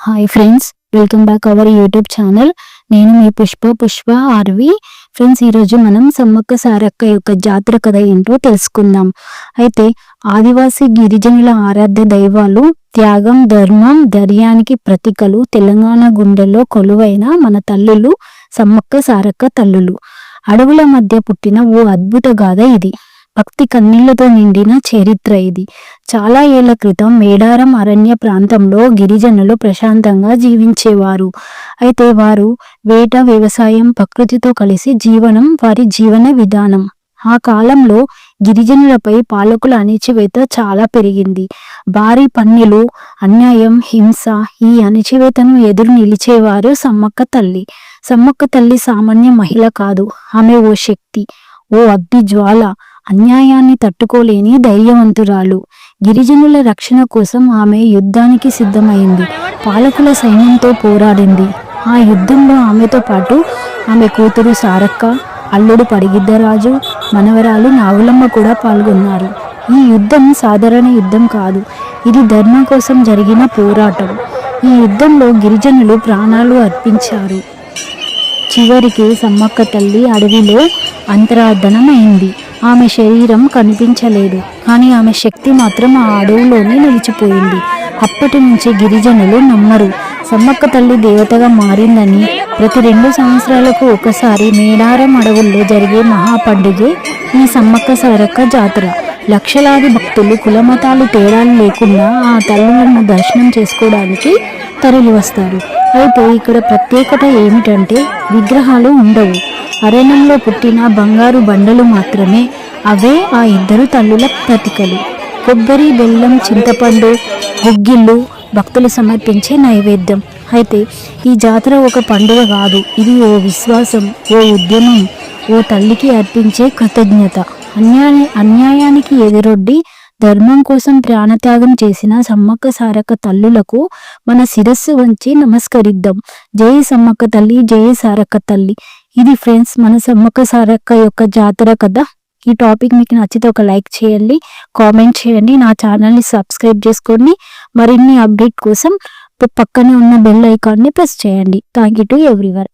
Hi friends, welcome back our YouTube channel. నేను మీ Pushpa RV. Friends, ఈరోజు మనం సమ్మక్క సారక్క యొక్క జాతర కథ ఏంటో తెలుసుకుందాం. అయితే ఆదివాసీ గిరిజనుల ఆరాధ్య దైవాలు, త్యాగం, ధర్మం, ధైర్యానికి ప్రతీకలు, తెలంగాణ గుండెల్లో కొలువైన మన తల్లులు సమ్మక్క సారక్క తల్లులు. అడవుల మధ్య పుట్టిన ఓ అద్భుత గాథ ఇది. భక్తి కన్నీళ్లతో నిండిన చరిత్ర ఇది. చాలా ఏళ్ల క్రితం మేడారం అరణ్య ప్రాంతంలో గిరిజనులు ప్రశాంతంగా జీవించేవారు. అయితే వారు వేట, వ్యవసాయం, ప్రకృతితో కలిసి జీవనం వారి జీవన విధానం. ఆ కాలంలో గిరిజనులపై పాలకుల అణిచివేత చాలా పెరిగింది. భారీ పన్నులు, అన్యాయం, హింస. ఈ అణిచివేతను ఎదురు నిలిచేవారు సమ్మక్క తల్లి. సమ్మక్క తల్లి సామాన్య మహిళ కాదు, ఆమె ఓ శక్తి, ఓ అగ్ని జ్వాల, అన్యాయాన్ని తట్టుకోలేని ధైర్యవంతురాలు. గిరిజనుల రక్షణ కోసం ఆమె యుద్ధానికి సిద్ధమైంది. పాలకుల సైన్యంతో పోరాడింది. ఆ యుద్ధంలో ఆమెతో పాటు ఆమె కూతురు సారక్క, అల్లుడు పడిగిద్దరాజు, మనవరాలు నాగులమ్మ కూడా పాల్గొన్నారు. ఈ యుద్ధం సాధారణ యుద్ధం కాదు, ఇది ధర్మం కోసం జరిగిన పోరాటం. ఈ యుద్ధంలో గిరిజనులు ప్రాణాలు అర్పించారు. చివరికి సమ్మక్క తల్లి అడవిలో అంతరార్ధనమైంది. ఆమె శరీరం కనిపించలేదు, కానీ ఆమె శక్తి మాత్రం ఆ అడవులోనే నిలిచిపోయింది. అప్పటి నుంచి గిరిజనులు నమ్మరు, సమ్మక్క తల్లి దేవతగా మారిందని. ప్రతి 2 సంవత్సరాలకు ఒకసారి మేడారం అడవుల్లో జరిగే మహాపండుగే ఈ సమ్మక్క సారక్క జాతర. లక్షలాది భక్తులు కులమతాలు తేడాలు లేకుండా ఆ తల్లులను దర్శనం చేసుకోవడానికి తరలి వస్తారు. అయితే ఇక్కడ ప్రత్యేకత ఏమిటంటే విగ్రహాలు ఉండవు. అరణ్యంలో పుట్టిన బంగారు బండలు మాత్రమే. అవే ఆ ఇద్దరు తల్లుల ప్రతీకలు. కొబ్బరి, బెల్లం, చింతపండు, గుగ్గిళ్ళు భక్తులు సమర్పించే నైవేద్యం. అయితే ఈ జాతర ఒక పండుగ కాదు, ఇది ఓ విశ్వాసం, ఓ ఉద్యమం, ఓ తల్లికి అర్పించే కృతజ్ఞత. అన్యాయానికి ఎదురొడ్డి ధర్మం కోసం ప్రాణత్యాగం చేసిన సమ్మక్క సారక్క తల్లులకు మన శిరస్సు వంచి నమస్కరిద్దాం. జై సమ్మక్క తల్లి, జై సారక్క తల్లి. ఇది ఫ్రెండ్స్ మన సమ్మక్క సారక్క యొక్క జాతర కథ. ఈ టాపిక్ మీకు నచ్చితే ఒక లైక్ చేయండి, కామెంట్ చేయండి, నా ఛానల్ని సబ్స్క్రైబ్ చేసుకోండి. మరిన్ని అప్డేట్ కోసం పక్కనే ఉన్న బెల్ ఐకాన్ని ప్రెస్ చేయండి. Thank you to everyone.